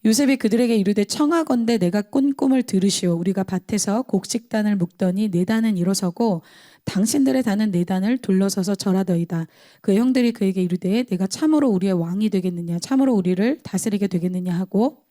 요셉이 그들에게 이르되 청하건대 내가 꾼 꿈을 들으시오. 우리가 밭에서 곡식단을 묶더니 네 단은 일어서고 당신들의 단은 네 단을 둘러서서 절하더이다. 그의 형들이 그에게 이르되 내가 참으로 우리의 왕이 되겠느냐, 참으로 우리를 다스리게 되겠느냐 하고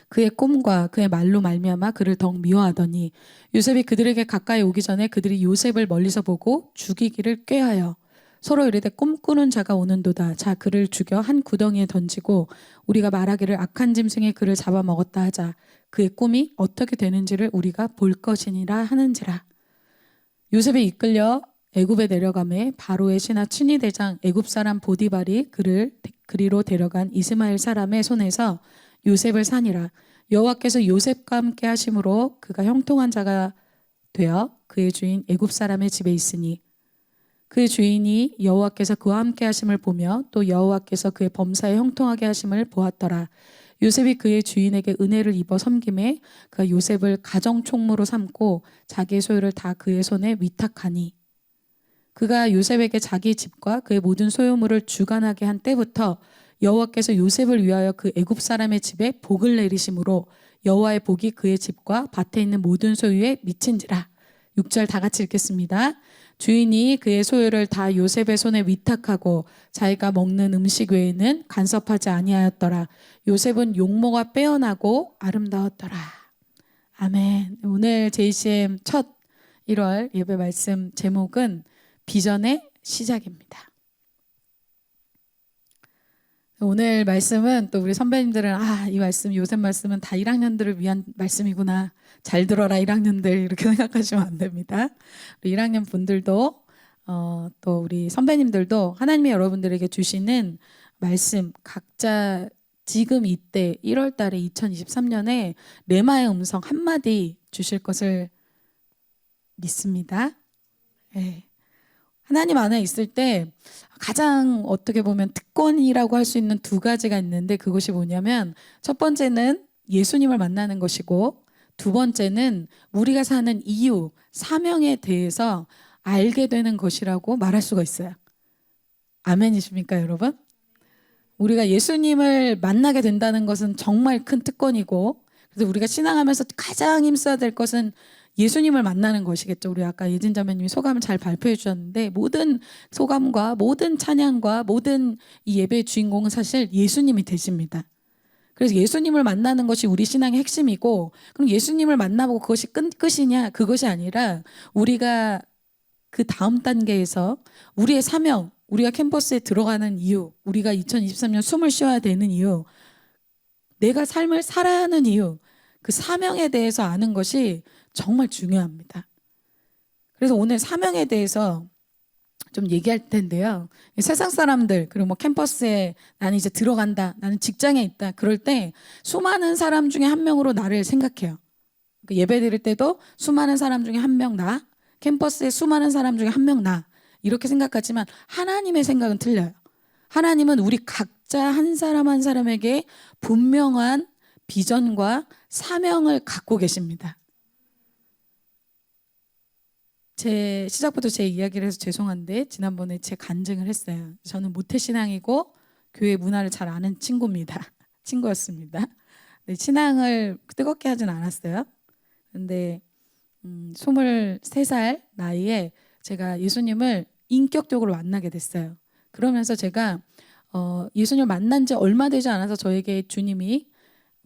그의 꿈과 그의 말로 말미암아 그를 더욱 미워하더니 요셉이 그들에게 가까이 오기 전에 그들이 요셉을 멀리서 보고 죽이기를 꾀하여 서로 이르되 꿈꾸는 자가 오는도다. 자, 그를 죽여 한 구덩이에 던지고 우리가 말하기를 악한 짐승이 그를 잡아먹었다 하자. 그의 꿈이 어떻게 되는지를 우리가 볼 것이니라 하는지라. 요셉이 이끌려 애굽에 내려가매 바로의 신하 친위 대장 애굽 사람 보디발이 그를 그리로 데려간 이스마엘 사람의 손에서 요셉을 사니라. 여호와께서 요셉과 함께 하심으로 그가 형통한 자가 되어 그의 주인 애굽 사람의 집에 있으니 그의 주인이 여호와께서 그와 함께 하심을 보며 또 여호와께서 그의 범사에 형통하게 하심을 보았더라. 요셉이 그의 주인에게 은혜를 입어 섬김에 그가 요셉을 가정총무로 삼고 자기의 소유를 다 그의 손에 위탁하니 그가 요셉에게 자기 집과 그의 모든 소유물을 주관하게 한 때부터 여호와께서 요셉을 위하여 그 애굽 사람의 집에 복을 내리심으로 여호와의 복이 그의 집과 밭에 있는 모든 소유에 미친지라. 6절 다 같이 읽겠습니다. 주인이 그의 소유를 다 요셉의 손에 위탁하고 자기가 먹는 음식 외에는 간섭하지 아니하였더라. 요셉은 용모가 빼어나고 아름다웠더라. 아멘. 오늘 JCM 첫 1월 예배 말씀 제목은 비전의 시작입니다. 오늘 말씀은 또 우리 선배님들은 이 말씀, 요셉 말씀은 다 1학년들을 위한 말씀이구나. 잘 들어라 1학년들 이렇게 생각하시면 안 됩니다. 우리 1학년 분들도 또 우리 선배님들도 하나님이 여러분들에게 주시는 말씀 각자 지금 이때 1월 달에 2023년에 레마의 음성 한마디 주실 것을 믿습니다. 네. 하나님 안에 있을 때 가장 어떻게 보면 특권이라고 할 수 있는 두 가지가 있는데 그것이 뭐냐면 첫 번째는 예수님을 만나는 것이고 두 번째는 우리가 사는 이유, 사명에 대해서 알게 되는 것이라고 말할 수가 있어요. 아멘이십니까, 여러분? 우리가 예수님을 만나게 된다는 것은 정말 큰 특권이고 그래서 우리가 신앙하면서 가장 힘써야 될 것은 예수님을 만나는 것이겠죠. 우리 아까 예진 자매님이 소감을 잘 발표해 주셨는데 모든 소감과 모든 찬양과 모든 이 예배의 주인공은 사실 예수님이 되십니다. 그래서 예수님을 만나는 것이 우리 신앙의 핵심이고 그럼 예수님을 만나보고 그것이 끝이냐? 그것이 아니라 우리가 그 다음 단계에서 우리의 사명, 우리가 캠퍼스에 들어가는 이유, 우리가 2023년 숨을 쉬어야 되는 이유, 내가 삶을 살아야 하는 이유, 그 사명에 대해서 아는 것이 정말 중요합니다. 그래서 오늘 사명에 대해서 좀 얘기할 텐데요. 세상 사람들 그리고 뭐 캠퍼스에 나는 이제 들어간다, 나는 직장에 있다 그럴 때 수많은 사람 중에 한 명으로 나를 생각해요. 예배 드릴 때도 수많은 사람 중에 한 명 나, 캠퍼스에 수많은 사람 중에 한 명 나 이렇게 생각하지만 하나님의 생각은 틀려요. 하나님은 우리 각자 한 사람 한 사람에게 분명한 비전과 사명을 갖고 계십니다. 제 시작부터 제 이야기를 해서 죄송한데 지난번에 제 간증을 했어요. 저는 모태신앙이고 교회 문화를 잘 아는 친구였습니다. 근데 신앙을 뜨겁게 하진 않았어요. 근데 23살 나이에 제가 예수님을 인격적으로 만나게 됐어요. 그러면서 제가 예수님을 만난 지 얼마 되지 않아서 저에게 주님이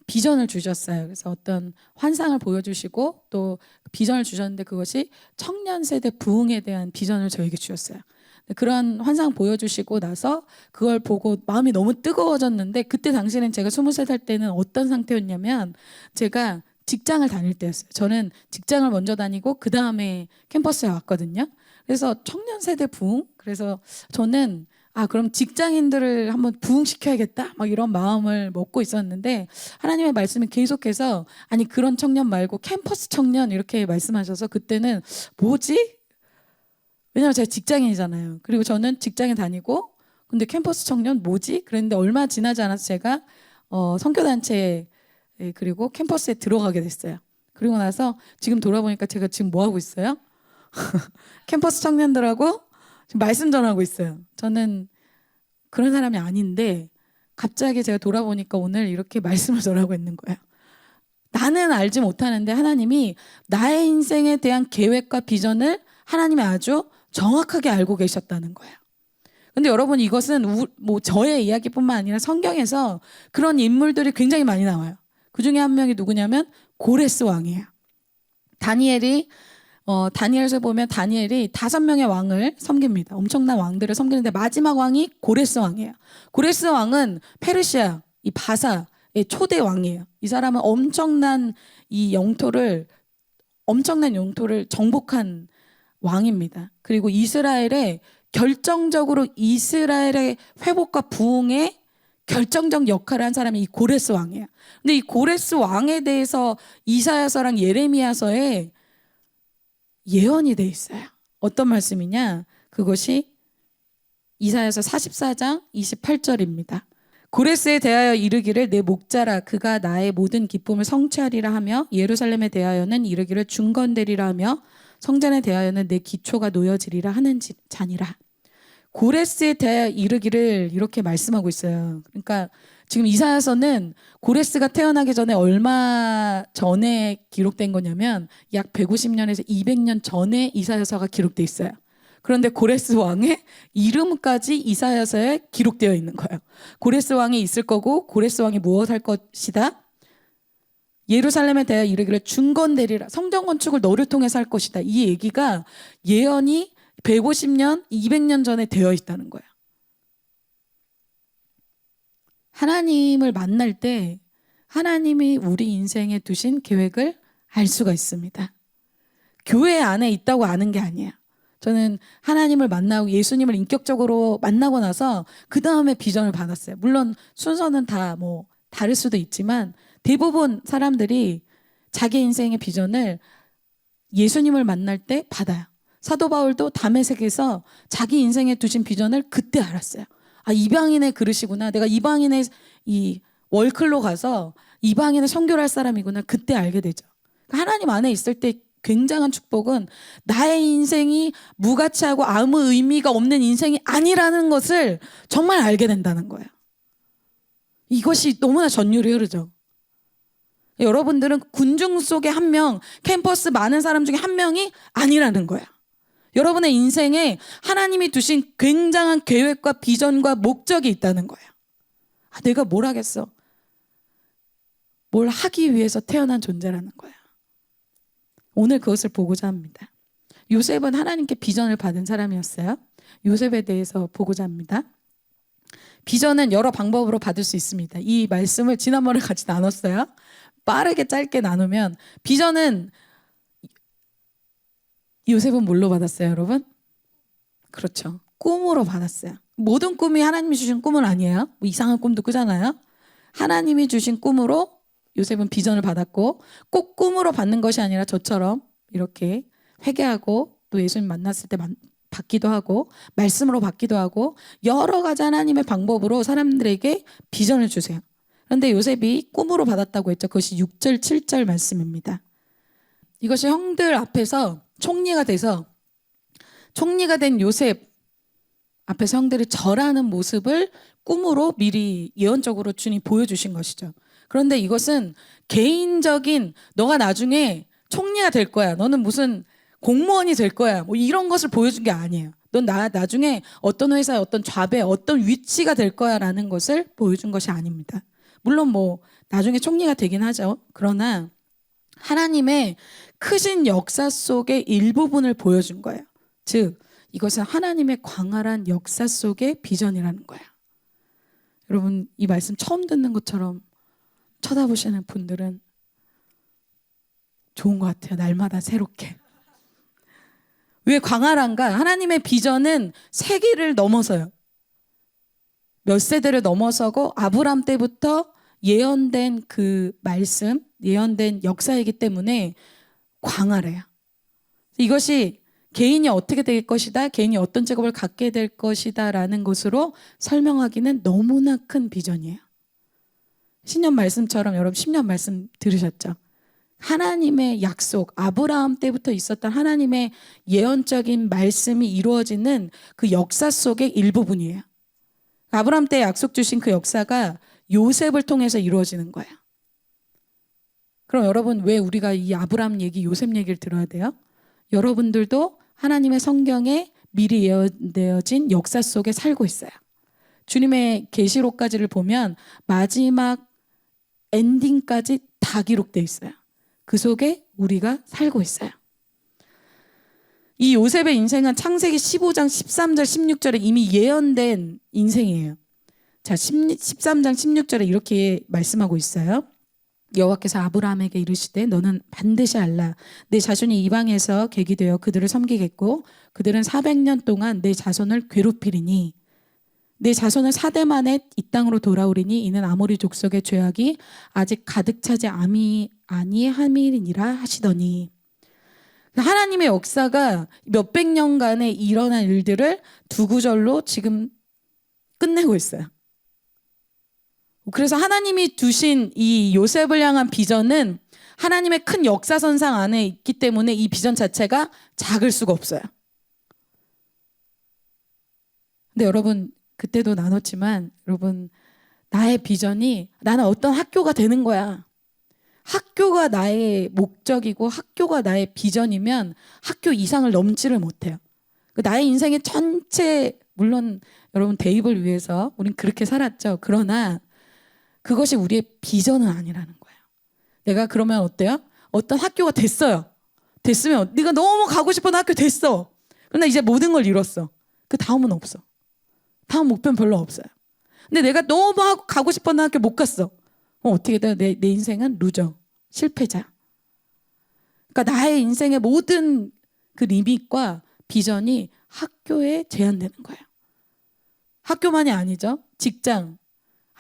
비전을 주셨어요. 그래서 어떤 환상을 보여주시고 또 비전을 주셨는데 그것이 청년 세대 부흥에 대한 비전을 저에게 주셨어요. 그런 환상 보여주시고 나서 그걸 보고 마음이 너무 뜨거워졌는데 그때 당시에는 제가 23살 때는 어떤 상태였냐면 제가 직장을 다닐 때였어요. 저는 직장을 먼저 다니고 그 다음에 캠퍼스에 왔거든요. 그래서 청년 세대 부흥? 그래서 저는 그럼 직장인들을 한번 부흥시켜야겠다 막 이런 마음을 먹고 있었는데 하나님의 말씀은 계속해서 아니 그런 청년 말고 캠퍼스 청년 이렇게 말씀하셔서 그때는 뭐지? 왜냐면 제가 직장인이잖아요. 그리고 저는 직장에 다니고 근데 캠퍼스 청년 뭐지? 그랬는데 얼마 지나지 않아서 제가 선교단체 그리고 캠퍼스에 들어가게 됐어요. 그리고 나서 지금 돌아보니까 제가 지금 뭐 하고 있어요? 캠퍼스 청년들하고 지금 말씀 전하고 있어요. 저는 그런 사람이 아닌데 갑자기 제가 돌아보니까 오늘 이렇게 말씀을 전하고 있는 거예요. 나는 알지 못하는데 하나님이 나의 인생에 대한 계획과 비전을 하나님이 아주 정확하게 알고 계셨다는 거예요. 근데 여러분, 이것은 뭐 저의 이야기뿐만 아니라 성경에서 그런 인물들이 굉장히 많이 나와요. 그 중에 한 명이 누구냐면 고레스 왕이에요. 다니엘서 보면 다니엘이 5명의 왕을 섬깁니다. 엄청난 왕들을 섬기는데 마지막 왕이 고레스 왕이에요. 고레스 왕은 페르시아, 이 바사의 초대 왕이에요. 이 사람은 엄청난 영토를 정복한 왕입니다. 그리고 결정적으로 이스라엘의 회복과 부흥에 결정적 역할을 한 사람이 이 고레스 왕이에요. 근데 이 고레스 왕에 대해서 이사야서랑 예레미야서에 예언이 돼 있어요. 어떤 말씀이냐? 그것이 이사야서 44장 28절입니다. 고레스에 대하여 이르기를 내 목자라 그가 나의 모든 기쁨을 성취하리라 하며 예루살렘에 대하여는 이르기를 중건되리라 하며 성전에 대하여는 내 기초가 놓여지리라 하는 자니라. 고레스에 대하여 이르기를 이렇게 말씀하고 있어요. 그러니까 지금 이사야서는 고레스가 태어나기 전에 얼마 전에 기록된 거냐면 약 150년에서 200년 전에 이사야서가 기록돼 있어요. 그런데 고레스 왕의 이름까지 이사야서에 기록되어 있는 거예요. 고레스 왕이 있을 거고 고레스 왕이 무엇 할 것이다? 예루살렘에 대하여 이르기를 중건되리라. 성전 건축을 너를 통해서 할 것이다. 이 얘기가 예언이 150년, 200년 전에 되어 있다는 거예요. 하나님을 만날 때 하나님이 우리 인생에 두신 계획을 알 수가 있습니다. 교회 안에 있다고 아는 게 아니에요. 저는 하나님을 만나고 예수님을 인격적으로 만나고 나서 그 다음에 비전을 받았어요. 물론 순서는 다 뭐 다를 수도 있지만 대부분 사람들이 자기 인생의 비전을 예수님을 만날 때 받아요. 사도 바울도 다메섹에서 자기 인생에 두신 비전을 그때 알았어요. 아, 이방인의 그릇이구나. 내가 이방인의 이 월클로 가서 이방인의 선교를 할 사람이구나. 그때 알게 되죠. 하나님 안에 있을 때 굉장한 축복은 나의 인생이 무가치하고 아무 의미가 없는 인생이 아니라는 것을 정말 알게 된다는 거예요. 이것이 너무나 전율이 흐르죠. 여러분들은 군중 속에 한 명, 캠퍼스 많은 사람 중에 한 명이 아니라는 거예요. 여러분의 인생에 하나님이 두신 굉장한 계획과 비전과 목적이 있다는 거예요. 아, 내가 뭘 하겠어? 뭘 하기 위해서 태어난 존재라는 거예요. 오늘 그것을 보고자 합니다. 요셉은 하나님께 비전을 받은 사람이었어요. 요셉에 대해서 보고자 합니다. 비전은 여러 방법으로 받을 수 있습니다. 이 말씀을 지난번에 같이 나눴어요. 빠르게 짧게 나누면 비전은 요셉은 뭘로 받았어요, 여러분? 그렇죠. 꿈으로 받았어요. 모든 꿈이 하나님이 주신 꿈은 아니에요. 뭐 이상한 꿈도 꾸잖아요. 하나님이 주신 꿈으로 요셉은 비전을 받았고, 꼭 꿈으로 받는 것이 아니라 저처럼 이렇게 회개하고 또 예수님 만났을 때 받기도 하고 말씀으로 받기도 하고 여러 가지 하나님의 방법으로 사람들에게 비전을 주세요. 그런데 요셉이 꿈으로 받았다고 했죠. 그것이 6절 7절 말씀입니다. 이것이 형들 앞에서 총리가 된 요셉 앞에서 형들이 절하는 모습을 꿈으로 미리 예언적으로 주님 보여주신 것이죠. 그런데 이것은 개인적인 너가 나중에 총리가 될 거야. 너는 무슨 공무원이 될 거야. 뭐 이런 것을 보여준 게 아니에요. 넌 나중에 어떤 회사의 어떤 잡에 어떤 위치가 될 거야라는 것을 보여준 것이 아닙니다. 물론 뭐 나중에 총리가 되긴 하죠. 그러나 하나님의 크신 역사 속의 일부분을 보여준 거예요. 즉 이것은 하나님의 광활한 역사 속의 비전이라는 거예요. 여러분 이 말씀 처음 듣는 것처럼 쳐다보시는 분들은 좋은 것 같아요. 날마다 새롭게. 왜 광활한가? 하나님의 비전은 세기를 넘어서요. 몇 세대를 넘어서고 아브람 때부터 예언된 그 말씀, 예언된 역사이기 때문에 광활해요. 이것이 개인이 어떻게 될 것이다, 개인이 어떤 직업을 갖게 될 것이다 라는 것으로 설명하기는 너무나 큰 비전이에요. 신년 말씀처럼 여러분 10년 말씀 들으셨죠? 하나님의 약속, 아브라함 때부터 있었던 하나님의 예언적인 말씀이 이루어지는 그 역사 속의 일부분이에요. 아브라함 때 약속 주신 그 역사가 요셉을 통해서 이루어지는 거예요. 그럼 여러분, 왜 우리가 이 아브라함 얘기, 요셉 얘기를 들어야 돼요? 여러분들도 하나님의 성경에 미리 예언되어진 역사 속에 살고 있어요. 주님의 계시록까지를 보면 마지막 엔딩까지 다 기록되어 있어요. 그 속에 우리가 살고 있어요. 이 요셉의 인생은 창세기 15장 13절 16절에 이미 예언된 인생이에요. 자, 13장 16절에 이렇게 말씀하고 있어요. 여호와께서 아브라함에게 이르시되 너는 반드시 알라. 내 자손이 이방에서 객이 되어 그들을 섬기겠고 그들은 400년 동안 내 자손을 괴롭히리니 내 자손은 4대 만에 이 땅으로 돌아오리니 이는 아모리 족속의 죄악이 아직 가득 차지 아니함이니라 하시더니, 하나님의 역사가 몇백 년간에 일어난 일들을 두 구절로 지금 끝내고 있어요. 그래서 하나님이 두신 이 요셉을 향한 비전은 하나님의 큰 역사선상 안에 있기 때문에 이 비전 자체가 작을 수가 없어요. 근데 여러분, 그때도 나눴지만 여러분, 나의 비전이 나는 어떤 학교가 되는 거야. 학교가 나의 목적이고 학교가 나의 비전이면 학교 이상을 넘지를 못해요. 나의 인생의 전체, 물론 여러분 대입을 위해서 우린 그렇게 살았죠. 그러나 그것이 우리의 비전은 아니라는 거예요. 내가 그러면 어때요? 어떤 학교가 됐어요. 됐으면 네가 너무 가고 싶은 학교 됐어. 그러나 이제 모든 걸 이뤘어. 그 다음은 없어. 다음 목표는 별로 없어요. 근데 내가 너무 가고 싶은 학교 못 갔어. 어떻게 돼요? 내 인생은 루저, 실패자. 그러니까 나의 인생의 모든 그 리밋과 비전이 학교에 제한되는 거예요. 학교만이 아니죠. 직장.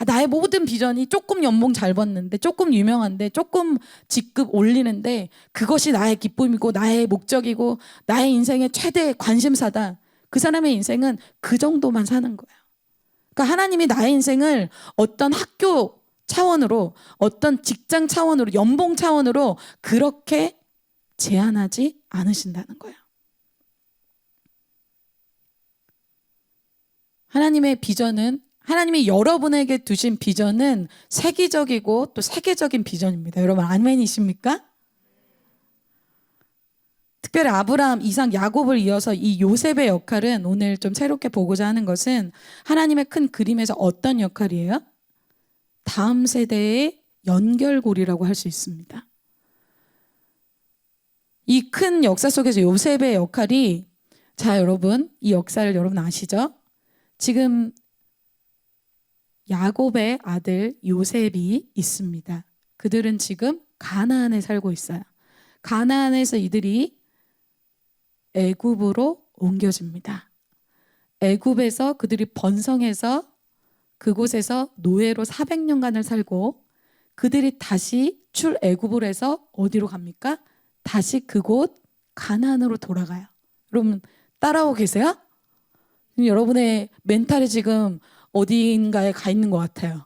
나의 모든 비전이 조금 연봉 잘 받는데, 조금 유명한데, 조금 직급 올리는데 그것이 나의 기쁨이고 나의 목적이고 나의 인생의 최대 관심사다. 그 사람의 인생은 그 정도만 사는 거예요. 그러니까 하나님이 나의 인생을 어떤 학교 차원으로, 어떤 직장 차원으로, 연봉 차원으로 그렇게 제한하지 않으신다는 거예요. 하나님의 비전은, 하나님이 여러분에게 두신 비전은 세계적이고 또 세계적인 비전입니다. 여러분 아멘이십니까? 특별히 아브라함, 이삭, 야곱을 이어서 이 요셉의 역할은, 오늘 좀 새롭게 보고자 하는 것은 하나님의 큰 그림에서 어떤 역할이에요? 다음 세대의 연결고리라고 할 수 있습니다. 이 큰 역사 속에서 요셉의 역할이, 자 여러분, 이 역사를 여러분 아시죠? 지금 야곱의 아들 요셉이 있습니다. 그들은 지금 가나안에 살고 있어요. 가나안에서 이들이 애굽으로 옮겨집니다. 애굽에서 그들이 번성해서 그곳에서 노예로 400년간을 살고, 그들이 다시 출애굽을 해서 어디로 갑니까? 다시 그곳 가나안으로 돌아가요. 여러분 따라오고 계세요? 여러분의 멘탈이 지금 어딘가에 가 있는 것 같아요.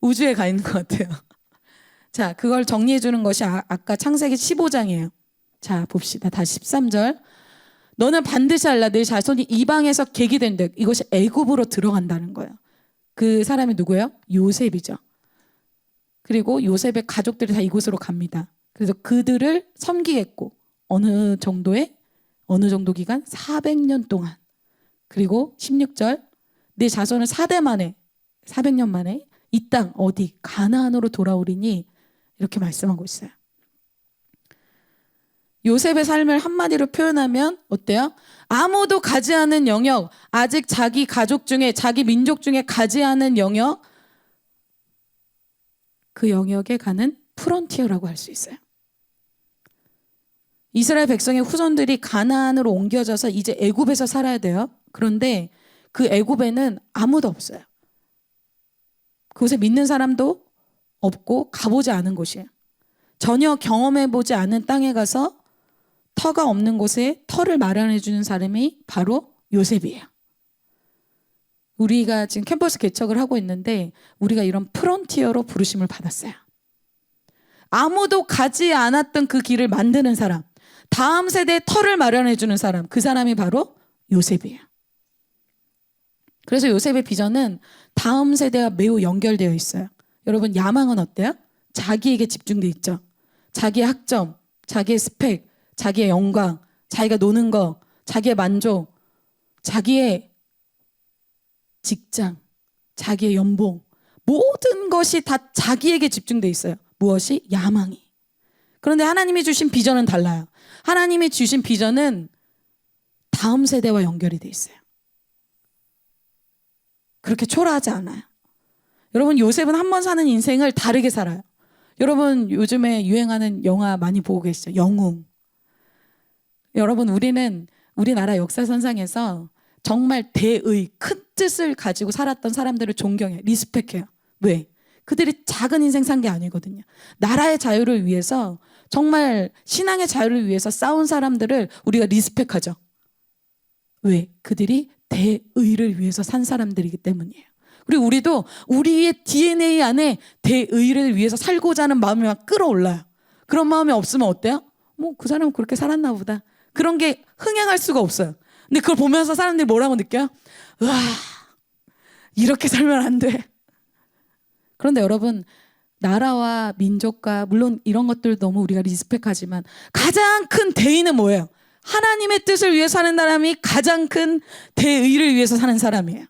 우주에 가 있는 것 같아요. 자, 그걸 정리해 주는 것이 아까 창세기 15장이에요. 자, 봅시다. 다시 13절. 너는 반드시 알라. 내 자손이 이방에서 객이 된다. 이것이 애굽으로 들어간다는 거예요. 그 사람이 누구예요? 요셉이죠. 그리고 요셉의 가족들이 다 이곳으로 갑니다. 그래서 그들을 섬기겠고, 어느 정도 기간? 400년 동안. 그리고 16절. 내 자손은 4대 만에, 400년 만에 이 땅 어디? 가나안으로 돌아오리니, 이렇게 말씀하고 있어요. 요셉의 삶을 한마디로 표현하면 어때요? 아무도 가지 않은 영역, 아직 자기 가족 중에, 자기 민족 중에 가지 않은 영역, 그 영역에 가는 프론티어라고 할 수 있어요. 이스라엘 백성의 후손들이 가나안으로 옮겨져서 이제 애굽에서 살아야 돼요. 그런데 그 애굽에는 아무도 없어요. 그곳에 믿는 사람도 없고 가보지 않은 곳이에요. 전혀 경험해보지 않은 땅에 가서 터가 없는 곳에 터를 마련해주는 사람이 바로 요셉이에요. 우리가 지금 캠퍼스 개척을 하고 있는데 우리가 이런 프론티어로 부르심을 받았어요. 아무도 가지 않았던 그 길을 만드는 사람, 다음 세대에 터를 마련해주는 사람, 그 사람이 바로 요셉이에요. 그래서 요셉의 비전은 다음 세대와 매우 연결되어 있어요. 여러분, 야망은 어때요? 자기에게 집중돼 있죠. 자기의 학점, 자기의 스펙, 자기의 영광, 자기가 노는 거, 자기의 만족, 자기의 직장, 자기의 연봉, 모든 것이 다 자기에게 집중돼 있어요. 무엇이? 야망이. 그런데 하나님이 주신 비전은 달라요. 하나님이 주신 비전은 다음 세대와 연결이 돼 있어요. 그렇게 초라하지 않아요. 여러분, 요셉은 한 번 사는 인생을 다르게 살아요. 여러분, 요즘에 유행하는 영화 많이 보고 계시죠? 영웅. 여러분, 우리는 우리나라 역사선상에서 정말 대의, 큰 뜻을 가지고 살았던 사람들을 존경해요. 리스펙해요. 왜? 그들이 작은 인생 산 게 아니거든요. 나라의 자유를 위해서, 정말 신앙의 자유를 위해서 싸운 사람들을 우리가 리스펙하죠. 왜? 그들이 대의를 위해서 산 사람들이기 때문이에요. 그리고 우리도 우리의 DNA 안에 대의를 위해서 살고자 하는 마음이 막 끌어올라요. 그런 마음이 없으면 어때요? 뭐 그 사람은 그렇게 살았나 보다. 그런 게 흥행할 수가 없어요. 근데 그걸 보면서 사람들이 뭐라고 느껴요? 와, 이렇게 살면 안 돼. 그런데 여러분, 나라와 민족과 물론 이런 것들 너무 우리가 리스펙하지만 가장 큰 대의는 뭐예요? 하나님의 뜻을 위해 사는 사람이 가장 큰 대의를 위해서 사는 사람이에요.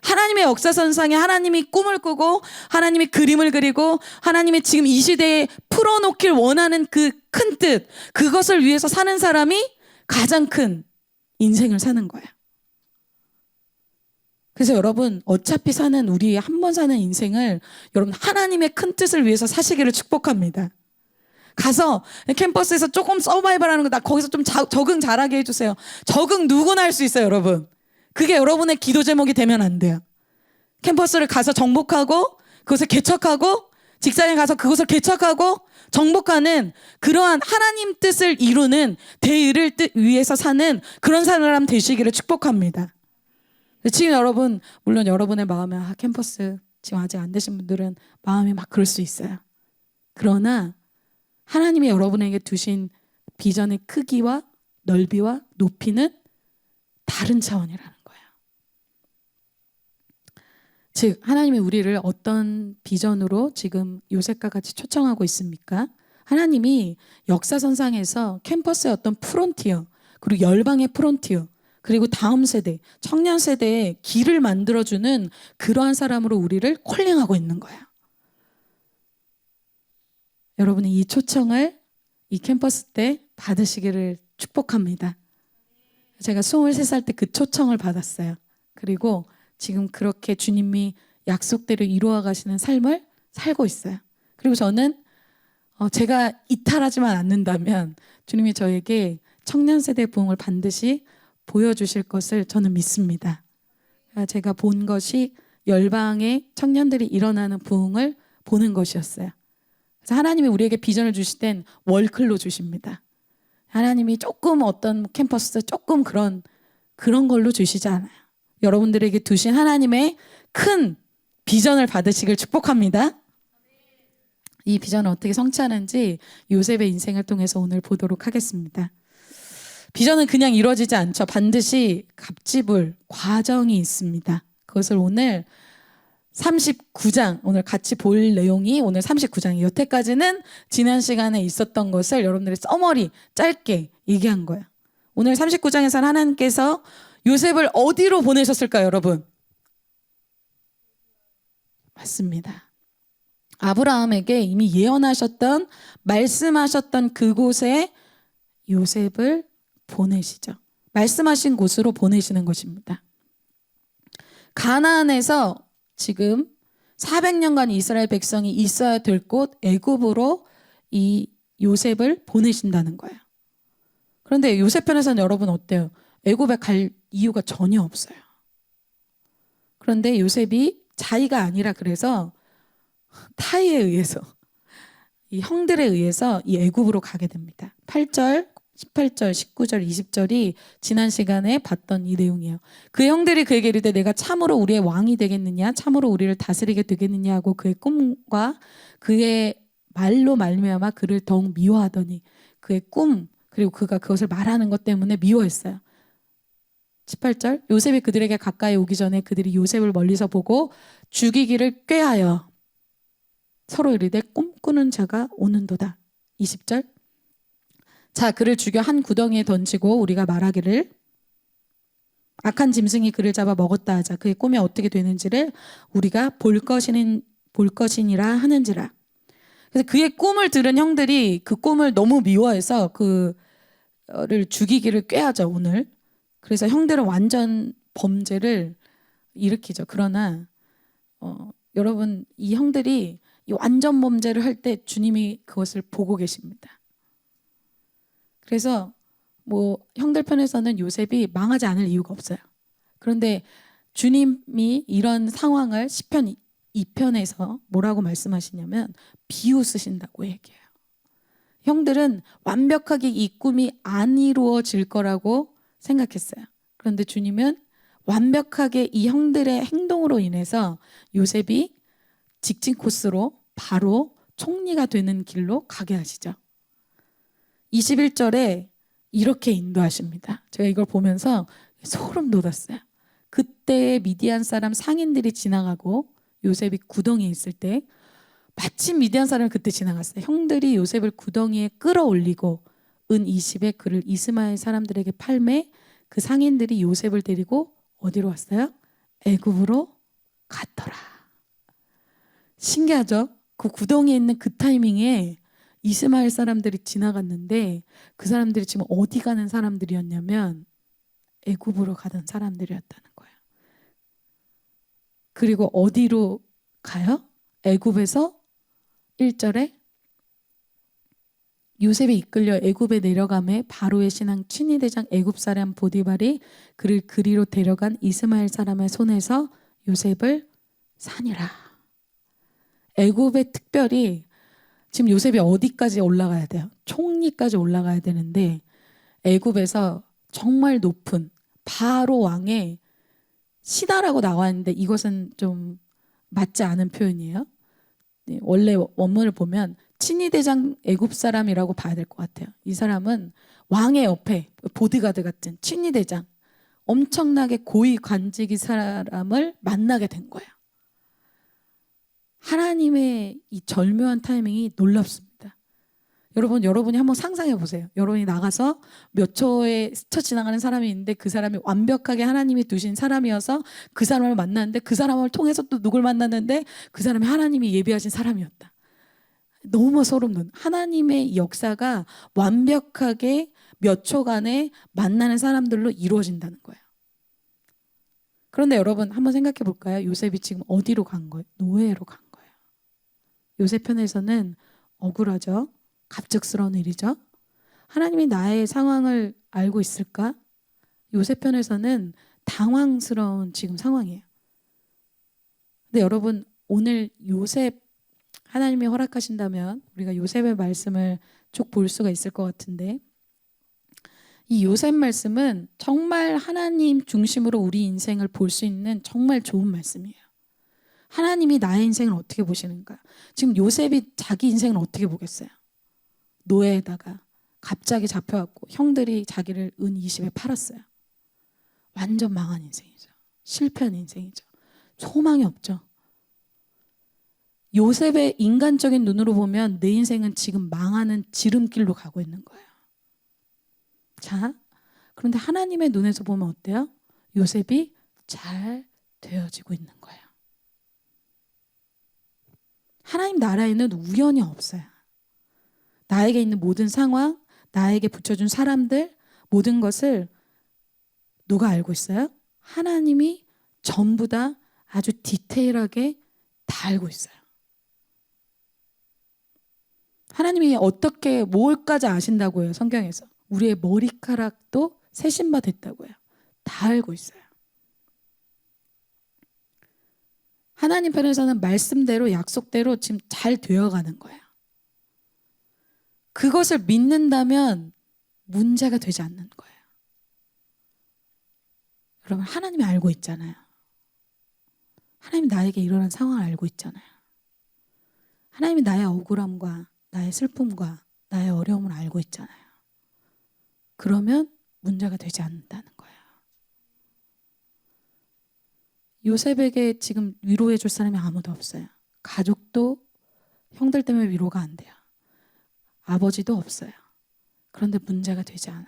하나님의 역사선상에 하나님이 꿈을 꾸고 하나님이 그림을 그리고 하나님의 지금 이 시대에 풀어놓길 원하는 그 큰 뜻, 그것을 위해서 사는 사람이 가장 큰 인생을 사는 거예요. 그래서 여러분, 어차피 사는 우리 한 번 사는 인생을 여러분 하나님의 큰 뜻을 위해서 사시기를 축복합니다. 가서 캠퍼스에서 조금 서바이벌하는 거, 나 거기서 좀 적응 잘하게 해주세요. 적응 누구나 할 수 있어요, 여러분. 그게 여러분의 기도 제목이 되면 안 돼요. 캠퍼스를 가서 정복하고 그것을 개척하고 직장에 가서 그것을 개척하고 정복하는 그러한 하나님 뜻을 이루는 대의를 위해서 사는 그런 사람 되시기를 축복합니다. 지금 여러분, 물론 여러분의 마음에 캠퍼스 지금 아직 안 되신 분들은 마음이 막 그럴 수 있어요. 그러나 하나님이 여러분에게 두신 비전의 크기와 넓이와 높이는 다른 차원이라는 거예요. 즉, 하나님이 우리를 어떤 비전으로 지금 요셉과 같이 초청하고 있습니까? 하나님이 역사선상에서 캠퍼스의 어떤 프론티어, 그리고 열방의 프론티어, 그리고 다음 세대, 청년 세대에 길을 만들어주는 그러한 사람으로 우리를 콜링하고 있는 거예요. 여러분이 이 초청을 이 캠퍼스 때 받으시기를 축복합니다. 제가 23살 때 그 초청을 받았어요. 그리고 지금 그렇게 주님이 약속대로 이루어 가시는 삶을 살고 있어요. 그리고 저는 제가 이탈하지만 않는다면 주님이 저에게 청년 세대 부흥을 반드시 보여주실 것을 저는 믿습니다. 제가 본 것이 열방의 청년들이 일어나는 부흥을 보는 것이었어요. 그래서 하나님이 우리에게 비전을 주실 땐 월클로 주십니다. 하나님이 조금 어떤 캠퍼스 조금 그런 걸로 주시지 않아요. 여러분들에게 두신 하나님의 큰 비전을 받으시길 축복합니다. 이 비전을 어떻게 성취하는지 요셉의 인생을 통해서 오늘 보도록 하겠습니다. 비전은 그냥 이루어지지 않죠. 반드시 값지불 과정이 있습니다. 그것을 오늘 39장, 오늘 같이 볼 내용이 오늘 39장이에요. 여태까지는 지난 시간에 있었던 것을 여러분들이 써머리 짧게 얘기한 거예요. 오늘 39장에서는 하나님께서 요셉을 어디로 보내셨을까요, 여러분? 맞습니다. 아브라함에게 이미 예언하셨던, 말씀하셨던 그곳에 요셉을 보내시죠. 말씀하신 곳으로 보내시는 것입니다. 가나안에서 지금 400년간 이스라엘 백성이 있어야 될 곳 애굽으로 이 요셉을 보내신다는 거예요. 그런데 요셉 편에서는 여러분 어때요? 애굽에 갈 이유가 전혀 없어요. 그런데 요셉이 자의가 아니라 그래서 타의에 의해서 이 형들에 의해서 이 애굽으로 가게 됩니다. 8절, 18절, 19절, 20절이 지난 시간에 봤던 이 내용이에요. 그 형들이 그에게 이르되 내가 참으로 우리의 왕이 되겠느냐, 참으로 우리를 다스리게 되겠느냐 하고 그의 꿈과 그의 말로 말미암아 그를 더욱 미워하더니 그의 꿈 그리고 그가 그것을 말하는 것 때문에 미워했어요. 18절 요셉이 그들에게 가까이 오기 전에 그들이 요셉을 멀리서 보고 죽이기를 꾀하여 서로 이르되 꿈꾸는 자가 오는도다. 20절 자 그를 죽여 한 구덩이에 던지고 우리가 말하기를 악한 짐승이 그를 잡아 먹었다 하자. 그의 꿈이 어떻게 되는지를 우리가 볼 것이니라 하는지라. 그래서 그의 꿈을 들은 형들이 그 꿈을 너무 미워해서 그를 죽이기를 꾀하죠 오늘. 그래서 형들은 완전 범죄를 일으키죠. 그러나 여러분 이 형들이 이 완전 범죄를 할 때 주님이 그것을 보고 계십니다. 그래서 뭐 형들 편에서는 요셉이 망하지 않을 이유가 없어요. 그런데 주님이 이런 상황을 시편 2편에서 뭐라고 말씀하시냐면 비유 쓰신다고 얘기해요. 형들은 완벽하게 이 꿈이 안 이루어질 거라고 생각했어요. 그런데 주님은 완벽하게 이 형들의 행동으로 인해서 요셉이 직진 코스로 바로 총리가 되는 길로 가게 하시죠. 21절에 이렇게 인도하십니다. 제가 이걸 보면서 소름 돋았어요. 그때 미디안 사람 상인들이 지나가고 요셉이 구덩이에 있을 때 마침 미디안 사람이 그때 지나갔어요. 형들이 요셉을 구덩이에 끌어올리고 은 20에 그를 이스마엘 사람들에게 팔매 그 상인들이 요셉을 데리고 어디로 왔어요? 애굽으로 갔더라. 신기하죠? 그 구덩이에 있는 그 타이밍에 이스마엘 사람들이 지나갔는데 그 사람들이 지금 어디 가는 사람들이었냐면 애굽으로 가던 사람들이었다는 거예요. 그리고 어디로 가요? 애굽에서 1절에 요셉이 이끌려 애굽에 내려가매 바로의 신랑 친위대장 애굽 사람 보디발이 그를 그리로 데려간 이스마엘 사람의 손에서 요셉을 산이라. 애굽에 특별히 지금 요셉이 어디까지 올라가야 돼요? 총리까지 올라가야 되는데 애굽에서 정말 높은 바로 왕의 시다라고 나와 있는데 이것은 좀 맞지 않은 표현이에요. 원래 원문을 보면 친위대장 애굽 사람이라고 봐야 될 것 같아요. 이 사람은 왕의 옆에 보디가드 같은 친위대장 엄청나게 고위 관직이 사람을 만나게 된 거예요. 하나님의 이 절묘한 타이밍이 놀랍습니다. 여러분이 한번 상상해 보세요. 여러분이 나가서 몇 초에 스쳐 지나가는 사람이 있는데 그 사람이 완벽하게 하나님이 두신 사람이어서 그 사람을 만났는데 그 사람을 통해서 또 누굴 만났는데 그 사람이 하나님이 예비하신 사람이었다. 너무 소름 돋는 하나님의 역사가 완벽하게 몇 초간에 만나는 사람들로 이루어진다는 거예요. 그런데 여러분 한번 생각해 볼까요? 요셉이 지금 어디로 간 거예요? 노예로 간 거예요. 요셉 편에서는 억울하죠. 갑작스러운 일이죠. 하나님이 나의 상황을 알고 있을까? 요셉 편에서는 당황스러운 지금 상황이에요. 근데 여러분 오늘 요셉 하나님이 허락하신다면 우리가 요셉의 말씀을 쭉 볼 수가 있을 것 같은데 이 요셉 말씀은 정말 하나님 중심으로 우리 인생을 볼 수 있는 정말 좋은 말씀이에요. 하나님이 나의 인생을 어떻게 보시는가? 지금 요셉이 자기 인생을 어떻게 보겠어요? 노예에다가 갑자기 잡혀갖고 형들이 자기를 은 20에 팔았어요. 완전 망한 인생이죠. 실패한 인생이죠. 소망이 없죠. 요셉의 인간적인 눈으로 보면 내 인생은 지금 망하는 지름길로 가고 있는 거예요. 자, 그런데 하나님의 눈에서 보면 어때요? 요셉이 잘 되어지고 있는 거예요. 하나님 나라에는 우연이 없어요. 나에게 있는 모든 상황, 나에게 붙여준 사람들, 모든 것을 누가 알고 있어요? 하나님이 전부 다 아주 디테일하게 다 알고 있어요. 하나님이 어떻게 뭘까지 아신다고 해요, 성경에서. 우리의 머리카락도 세신 바 됐다고 해요. 다 알고 있어요. 하나님 편에서는 말씀대로 약속대로 지금 잘 되어가는 거예요. 그것을 믿는다면 문제가 되지 않는 거예요. 여러분 하나님이 알고 있잖아요. 하나님이 나에게 일어난 상황을 알고 있잖아요. 하나님이 나의 억울함과 나의 슬픔과 나의 어려움을 알고 있잖아요. 그러면 문제가 되지 않는다는 거예요. 요셉에게 지금 위로해 줄 사람이 아무도 없어요. 가족도 형들 때문에 위로가 안 돼요. 아버지도 없어요. 그런데 문제가 되지 않아요.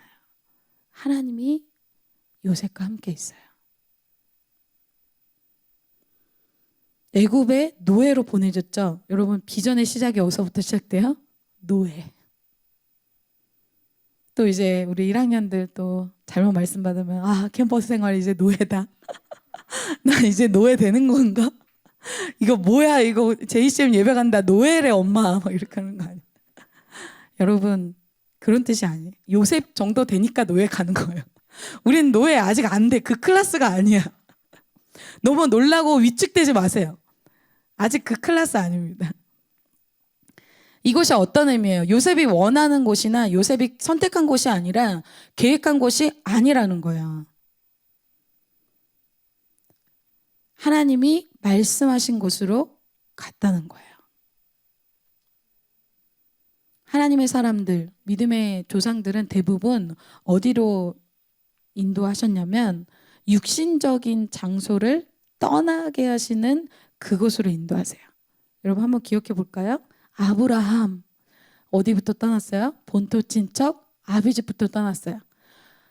하나님이 요셉과 함께 있어요. 애굽에 노예로 보내줬죠. 여러분, 비전의 시작이 어디서부터 시작돼요? 노예. 또 이제 우리 1학년들 또 잘못 말씀 받으면 캠퍼스 생활 이제 노예다. 나 이제 노예 되는 건가? 이거 뭐야, 이거 JCM 예배 간다, 노예래 엄마, 막 이렇게 하는 거 아니에요? 여러분, 그런 뜻이 아니에요. 요셉 정도 되니까 노예 가는 거예요. 우린 노예 아직 안 돼. 그 클래스가 아니야. 너무 놀라고 위축되지 마세요. 아직 그 클래스 아닙니다. 이곳이 어떤 의미예요? 요셉이 원하는 곳이나 요셉이 선택한 곳이 아니라 계획한 곳이 아니라는 거예요. 하나님이 말씀하신 곳으로 갔다는 거예요. 하나님의 사람들, 믿음의 조상들은 대부분 어디로 인도하셨냐면 육신적인 장소를 떠나게 하시는 그곳으로 인도하세요. 여러분 한번 기억해 볼까요? 아브라함 어디부터 떠났어요? 본토 친척 아비집부터 떠났어요.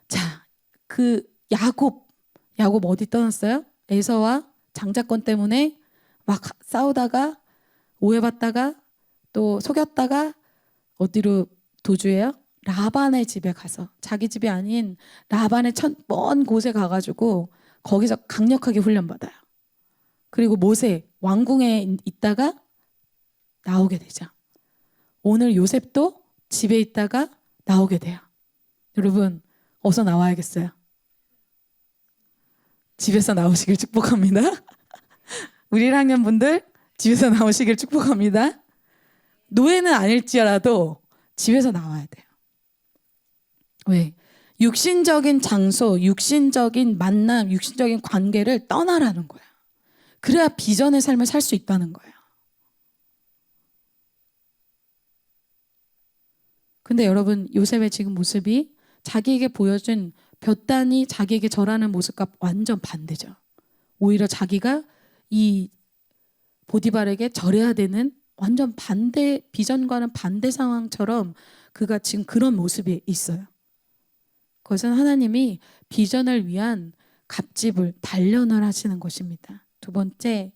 자, 그 야곱 어디 떠났어요? 에서와 장자권 때문에 막 싸우다가 오해받다가 또 속였다가 어디로 도주해요? 라반의 집에 가서, 자기 집이 아닌 라반의 먼 곳에 가가지고 거기서 강력하게 훈련받아요. 그리고 모세 왕궁에 있다가 나오게 되죠. 오늘 요셉도 집에 있다가 나오게 돼요. 여러분 어서 나와야겠어요. 집에서 나오시길 축복합니다. 우리 1학년 분들 집에서 나오시길 축복합니다. 노예는 아닐지라도 집에서 나와야 돼요. 왜? 육신적인 장소, 육신적인 만남, 육신적인 관계를 떠나라는 거야. 그래야 비전의 삶을 살 수 있다는 거예요. 근데 여러분, 요셉의 지금 모습이 자기에게 보여준 볕단이 자기에게 절하는 모습과 완전 반대죠. 오히려 자기가 이 보디발에게 절해야 되는 완전 반대, 비전과는 반대 상황처럼 그가 지금 그런 모습이 있어요. 그것은 하나님이 비전을 위한 갑집을, 단련을 하시는 것입니다. 두 번째,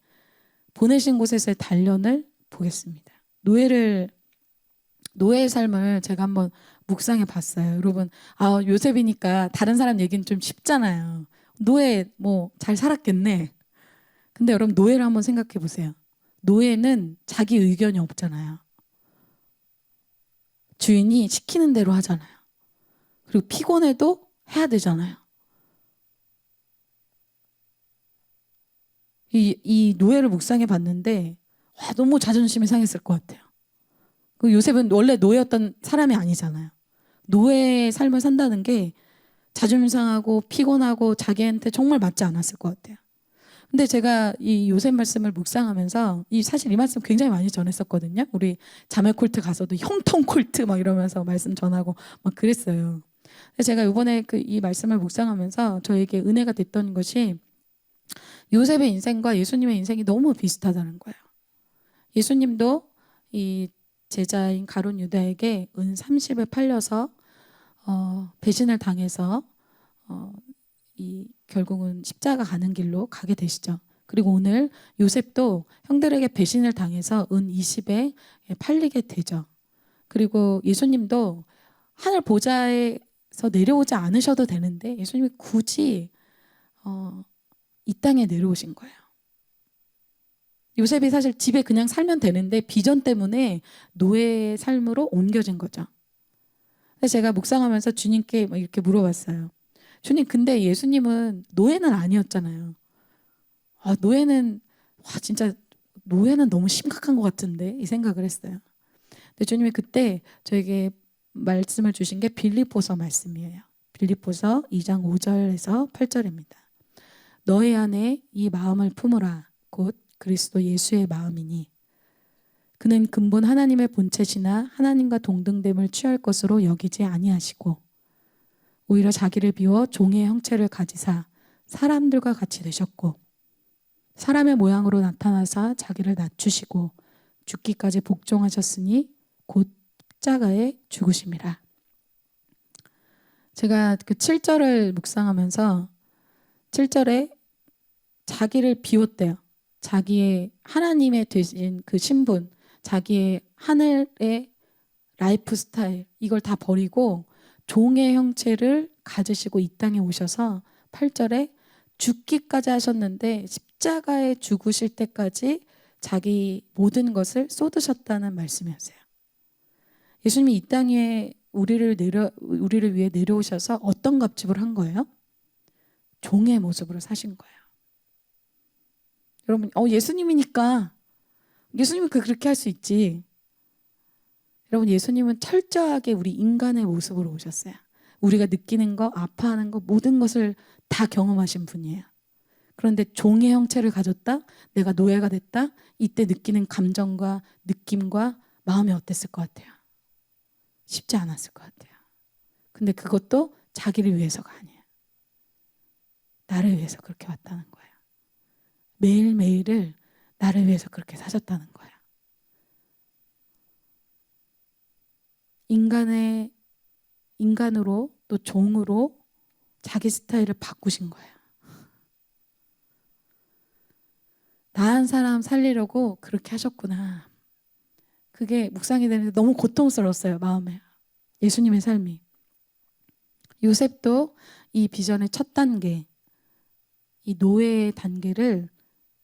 보내신 곳에서의 단련을 보겠습니다. 노예의 삶을 제가 한번 묵상해 봤어요. 여러분, 요셉이니까 다른 사람 얘기는 좀 쉽잖아요. 노예 뭐 잘 살았겠네. 근데 여러분, 노예를 한번 생각해 보세요. 노예는 자기 의견이 없잖아요. 주인이 시키는 대로 하잖아요. 그리고 피곤해도 해야 되잖아요. 이 노예를 묵상해 봤는데 너무 자존심이 상했을 것 같아요. 그 요셉은 원래 노예였던 사람이 아니잖아요. 노예의 삶을 산다는 게 자존심 상하고 피곤하고 자기한테 정말 맞지 않았을 것 같아요. 근데 제가 이 요셉 말씀을 묵상하면서 사실 이 말씀 굉장히 많이 전했었거든요. 우리 자매 콜트 가서도 형통 콜트 막 이러면서 말씀 전하고 막 그랬어요. 근데 제가 이번에 이 말씀을 묵상하면서 저에게 은혜가 됐던 것이 요셉의 인생과 예수님의 인생이 너무 비슷하다는 거예요. 예수님도 이 제자인 가룟 유다에게 은 30을 팔려서 배신을 당해서 결국은 십자가 가는 길로 가게 되시죠. 그리고 오늘 요셉도 형들에게 배신을 당해서 은 20에 팔리게 되죠. 그리고 예수님도 하늘 보좌에서 내려오지 않으셔도 되는데 예수님이 굳이 이 땅에 내려오신 거예요. 요셉이 사실 집에 그냥 살면 되는데 비전 때문에 노예의 삶으로 옮겨진 거죠. 그래서 제가 묵상하면서 주님께 이렇게 물어봤어요. 주님, 근데 예수님은 노예는 아니었잖아요. 노예는 진짜 노예는 너무 심각한 것 같은데 이 생각을 했어요. 근데 주님이 그때 저에게 말씀을 주신 게 빌립보서 말씀이에요. 빌립보서 2장 5절에서 8절입니다. 너희 안에 이 마음을 품으라. 곧 그리스도 예수의 마음이니 그는 근본 하나님의 본체시나 하나님과 동등됨을 취할 것으로 여기지 아니하시고 오히려 자기를 비워 종의 형체를 가지사 사람들과 같이 되셨고 사람의 모양으로 나타나사 자기를 낮추시고 죽기까지 복종하셨으니 곧 십자가에 죽으심이라. 제가 그 7절을 묵상하면서 7절에 자기를 비웠대요. 자기의 하나님의 되신 그 신분, 자기의 하늘의 라이프 스타일, 이걸 다 버리고 종의 형체를 가지시고 이 땅에 오셔서 8절에 죽기까지 하셨는데 십자가에 죽으실 때까지 자기 모든 것을 쏟으셨다는 말씀이었어요. 예수님이 이 땅에 우리를 위해 내려오셔서 어떤 값집을 한 거예요? 종의 모습으로 사신 거예요. 여러분, 예수님이니까 예수님은 그렇게 할 수 있지. 여러분, 예수님은 철저하게 우리 인간의 모습으로 오셨어요. 우리가 느끼는 거, 아파하는 거, 모든 것을 다 경험하신 분이에요. 그런데 종의 형체를 가졌다? 내가 노예가 됐다? 이때 느끼는 감정과 느낌과 마음이 어땠을 것 같아요? 쉽지 않았을 것 같아요. 근데 그것도 자기를 위해서가 아니에요. 나를 위해서 그렇게 왔다는 거예요. 매일매일을 나를 위해서 그렇게 사셨다는 거예요. 인간으로 또 종으로 자기 스타일을 바꾸신 거예요. 나한 사람 살리려고 그렇게 하셨구나. 그게 묵상이 되는데 너무 고통스러웠어요, 마음에. 예수님의 삶이. 요셉도 이 비전의 첫 단계, 이 노예의 단계를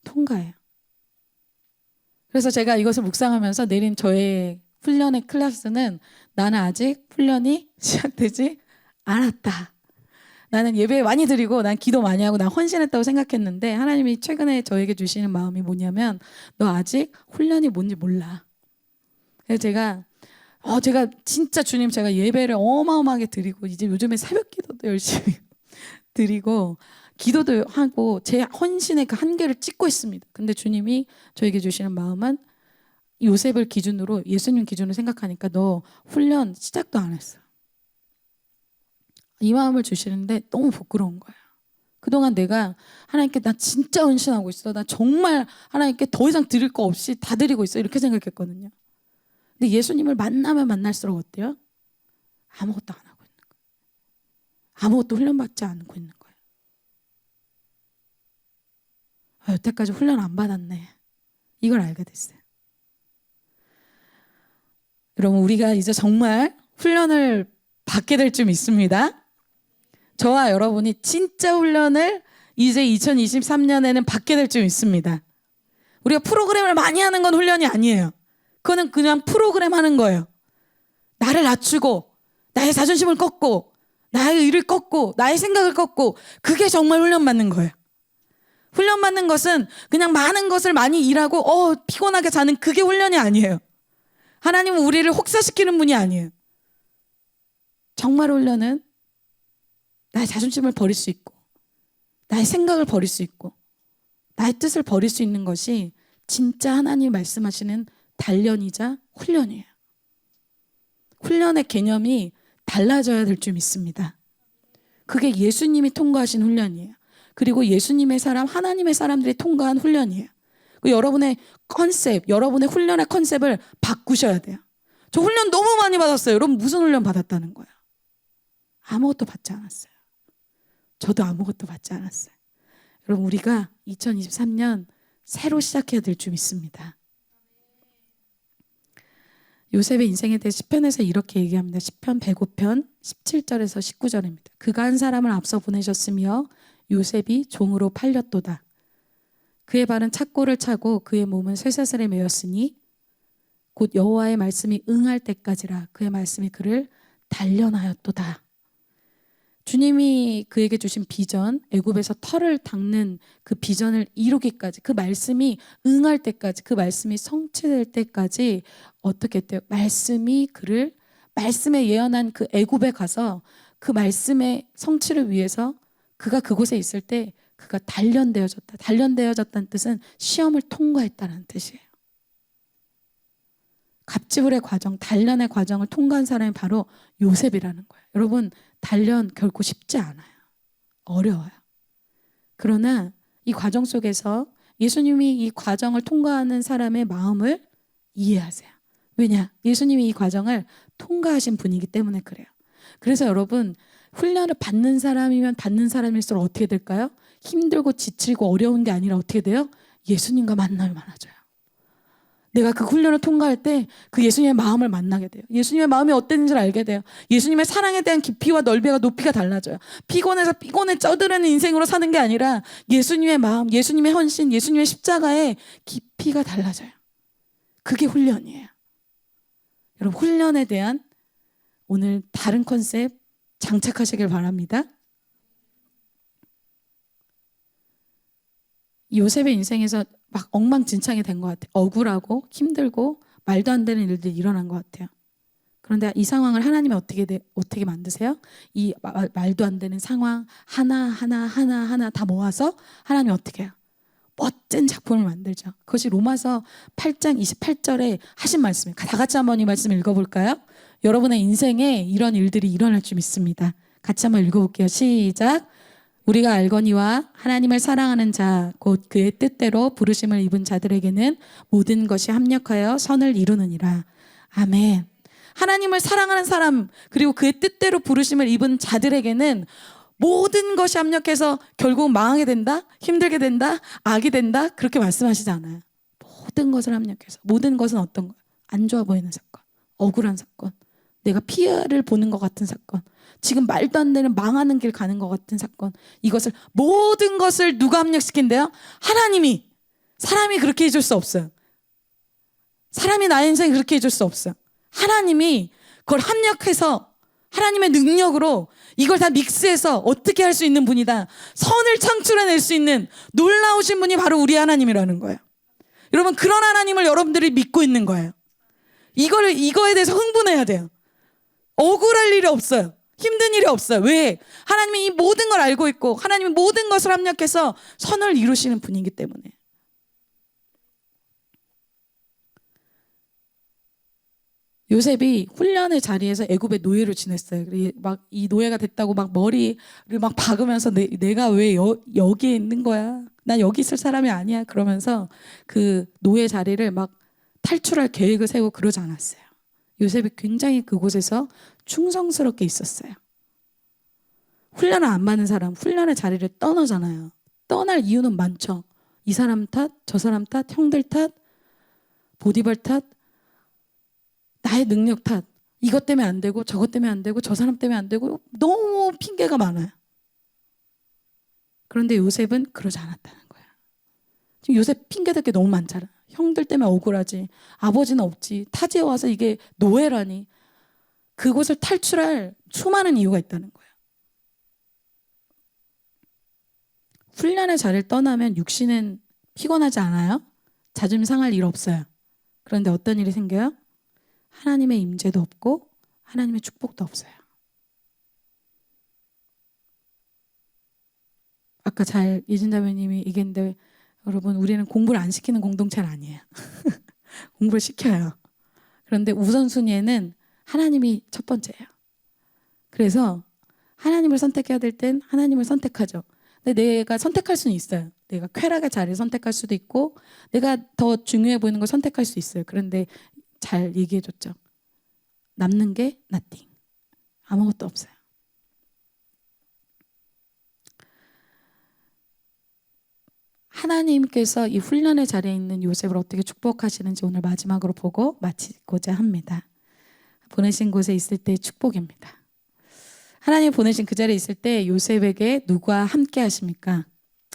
통과해요. 그래서 제가 이것을 묵상하면서 내린 저의 훈련의 클래스는 나는 아직 훈련이 시작되지 않았다. 나는 예배 많이 드리고 난 기도 많이 하고 난 헌신했다고 생각했는데 하나님이 최근에 저에게 주시는 마음이 뭐냐면 너 아직 훈련이 뭔지 몰라. 그래서 제가 진짜 주님 제가 예배를 어마어마하게 드리고 이제 요즘에 새벽 기도도 열심히 드리고 기도도 하고 제 헌신의 그 한계를 찍고 있습니다. 근데 주님이 저에게 주시는 마음은 요셉을 기준으로 예수님 기준으로 생각하니까 너 훈련 시작도 안 했어. 이 마음을 주시는데 너무 부끄러운 거예요. 그동안 내가 하나님께 나 진짜 헌신하고 있어. 나 정말 하나님께 더 이상 드릴 거 없이 다 드리고 있어. 이렇게 생각했거든요. 근데 예수님을 만나면 만날수록 어때요? 아무것도 안 하고 있는 거예요. 아무것도 훈련받지 않고 있는 거예요. 여태까지 훈련 안 받았네. 이걸 알게 됐어요. 여러분 우리가 이제 정말 훈련을 받게 될 줄 믿습니다. 저와 여러분이 진짜 훈련을 이제 2023년에는 받게 될 줄 믿습니다. 우리가 프로그램을 많이 하는 건 훈련이 아니에요. 그거는 그냥 프로그램 하는 거예요. 나를 낮추고 나의 자존심을 꺾고 나의 의를 꺾고 나의 생각을 꺾고 그게 정말 훈련받는 거예요. 훈련받는 것은 그냥 많은 것을 많이 일하고 피곤하게 자는 그게 훈련이 아니에요. 하나님은 우리를 혹사시키는 분이 아니에요. 정말 훈련은 나의 자존심을 버릴 수 있고 나의 생각을 버릴 수 있고 나의 뜻을 버릴 수 있는 것이 진짜 하나님이 말씀하시는 단련이자 훈련이에요. 훈련의 개념이 달라져야 될 줄 믿습니다. 그게 예수님이 통과하신 훈련이에요. 그리고 예수님의 사람, 하나님의 사람들이 통과한 훈련이에요. 여러분의 컨셉, 여러분의 훈련의 컨셉을 바꾸셔야 돼요. 저 훈련 너무 많이 받았어요. 여러분 무슨 훈련 받았다는 거예요? 아무것도 받지 않았어요. 저도 아무것도 받지 않았어요. 여러분 우리가 2023년 새로 시작해야 될 줄 믿습니다. 요셉의 인생에 대해 시편에서 이렇게 얘기합니다. 시편 105편 17절에서 19절입니다. 그가 한 사람을 앞서 보내셨으며 요셉이 종으로 팔렸도다. 그의 발은 착고를 차고 그의 몸은 쇠사슬에 매였으니 곧 여호와의 말씀이 응할 때까지라 그의 말씀이 그를 단련하였도다. 주님이 그에게 주신 비전, 애굽에서 털을 닦는 그 비전을 이루기까지, 그 말씀이 응할 때까지, 그 말씀이 성취될 때까지 어떻게 했대요? 말씀에 예언한 그 애굽에 가서 그 말씀의 성취를 위해서 그가 그곳에 있을 때 그가 단련되어졌다. 단련되어졌다는 뜻은 시험을 통과했다는 뜻이에요. 갑지불의 과정, 단련의 과정을 통과한 사람이 바로 요셉이라는 거예요. 여러분 단련 결코 쉽지 않아요. 어려워요. 그러나 이 과정 속에서 예수님이 이 과정을 통과하는 사람의 마음을 이해하세요. 왜냐? 예수님이 이 과정을 통과하신 분이기 때문에 그래요. 그래서 여러분, 훈련을 받는 사람이면 받는 사람일수록 어떻게 될까요? 힘들고 지치고 어려운 게 아니라 어떻게 돼요? 예수님과 만남이 많아져요. 내가 그 훈련을 통과할 때 그 예수님의 마음을 만나게 돼요. 예수님의 마음이 어땠는지를 알게 돼요. 예수님의 사랑에 대한 깊이와 넓이와 높이가 달라져요. 피곤해서 피곤에 쪄드는 인생으로 사는 게 아니라 예수님의 마음, 예수님의 헌신, 예수님의 십자가의 깊이가 달라져요. 그게 훈련이에요. 여러분, 훈련에 대한 오늘 다른 컨셉 장착하시길 바랍니다. 요셉의 인생에서 막 엉망진창이 된 것 같아요. 억울하고 힘들고 말도 안 되는 일들이 일어난 것 같아요. 그런데 이 상황을 하나님이 어떻게 만드세요? 이 말도 안 되는 상황 하나 다 모아서 하나님이 어떻게 해요? 멋진 작품을 만들죠. 그것이 로마서 8장 28절에 하신 말씀이에요. 다 같이 한번 이 말씀 읽어볼까요? 여러분의 인생에 이런 일들이 일어날 줄 믿습니다. 같이 한번 읽어볼게요. 시작. 우리가 알거니와 하나님을 사랑하는 자 곧 그의 뜻대로 부르심을 입은 자들에게는 모든 것이 합력하여 선을 이루느니라. 아멘. 하나님을 사랑하는 사람 그리고 그의 뜻대로 부르심을 입은 자들에게는 모든 것이 합력해서 결국 망하게 된다? 힘들게 된다? 악이 된다? 그렇게 말씀하시지 않아요. 모든 것을 합력해서. 모든 것은 어떤 거예요? 안 좋아 보이는 사건, 억울한 사건, 내가 피해를 보는 것 같은 사건, 지금 말도 안 되는 망하는 길 가는 것 같은 사건, 이것을 모든 것을 누가 합력시킨대요? 하나님이. 사람이 그렇게 해줄 수 없어요. 사람이 나의 인생에 그렇게 해줄 수 없어요. 하나님이 그걸 합력해서 하나님의 능력으로 이걸 다 믹스해서 어떻게 할 수 있는 분이다. 선을 창출해낼 수 있는 놀라우신 분이 바로 우리 하나님이라는 거예요. 여러분, 그런 하나님을 여러분들이 믿고 있는 거예요. 이거에 대해서 흥분해야 돼요. 억울할 일이 없어요. 힘든 일이 없어요. 왜? 하나님이 이 모든 걸 알고 있고 하나님이 모든 것을 합력해서 선을 이루시는 분이기 때문에. 요셉이 훈련의 자리에서 애굽의 노예로 지냈어요. 막 이 노예가 됐다고 막 머리를 막 박으면서 내가 왜 여기에 있는 거야? 나 여기 있을 사람이 아니야. 그러면서 그 노예 자리를 막 탈출할 계획을 세우고 그러지 않았어요. 요셉이 굉장히 그곳에서 충성스럽게 있었어요. 훈련을 안 받는 사람, 훈련의 자리를 떠나잖아요. 떠날 이유는 많죠. 이 사람 탓, 저 사람 탓, 형들 탓, 보디발 탓, 나의 능력 탓. 이것 때문에 안 되고 저것 때문에 안 되고 저 사람 때문에 안 되고 너무 핑계가 많아요. 그런데 요셉은 그러지 않았다는 거야. 지금 요셉 핑계댈 게 너무 많잖아. 형들 때문에 억울하지. 아버지는 없지. 타지에 와서 이게 노예라니. 그곳을 탈출할 수많은 이유가 있다는 거야. 훈련의 자리를 떠나면 육신은 피곤하지 않아요? 자존심 상할 일 없어요. 그런데 어떤 일이 생겨요? 하나님의 임재도 없고 하나님의 축복도 없어요. 아까 잘 예진자매님이 얘기했는데 여러분, 우리는 공부를 안 시키는 공동체는 아니에요. 공부를 시켜요. 그런데 우선순위에는 하나님이 첫 번째예요. 그래서 하나님을 선택해야 될 땐 하나님을 선택하죠. 근데 내가 선택할 수는 있어요. 내가 쾌락의 자리를 선택할 수도 있고 내가 더 중요해 보이는 걸 선택할 수 있어요. 그런데 잘 얘기해줬죠. 남는 게 nothing. 아무것도 없어요. 하나님께서 이 훈련의 자리에 있는 요셉을 어떻게 축복하시는지 오늘 마지막으로 보고 마치고자 합니다. 보내신 곳에 있을 때의 축복입니다. 하나님 보내신 그 자리에 있을 때 요셉에게 누가 함께 하십니까?